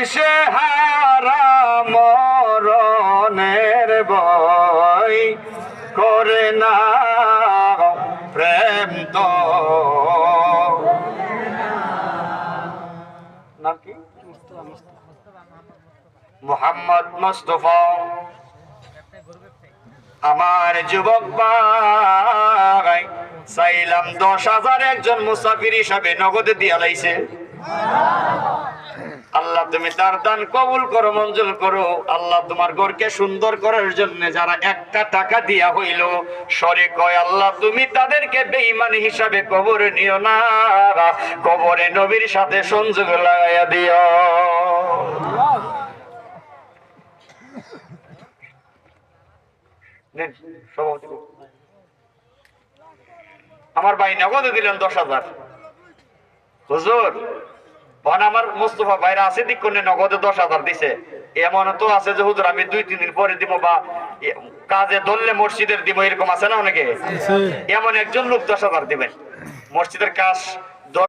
দিশে হারা মরণের ভয় করে না প্রেম তো নাম কি মোহাম্মদ মুস্তাফা আমার যুবক ভাই চাইলাম 10,000 একজন মুসাফির হিসাবে নগদে দিয়া লাইছে আল্লাহ তুমি তার দান কবুল করো মঞ্জুর করো আল্লাহ তোমার ঘরকে সুন্দর করার জন্য যারা একটা টাকা দিয়া হইল সরে কয় আল্লাহ তুমি তাদেরকে বেঈমান হিসাবে কবরে নিও না কবরে নবীর সাথে সংযোগ লাগাইয়া দিও আমার ভাই নগদে দিলেন 10,000 হুজুর আমার মুস্তফা ভাইরা আছে দিক কোনে নগদে 10,000 দিছে এমন তো আছে যে হুজুর আমি 2-3 দিন পরে দিব বা কাজে ধরলে মসজিদের দিব এরকম আছে না অনেকে এমন একজন লোক 10,000 দিবেন মসজিদের কাজ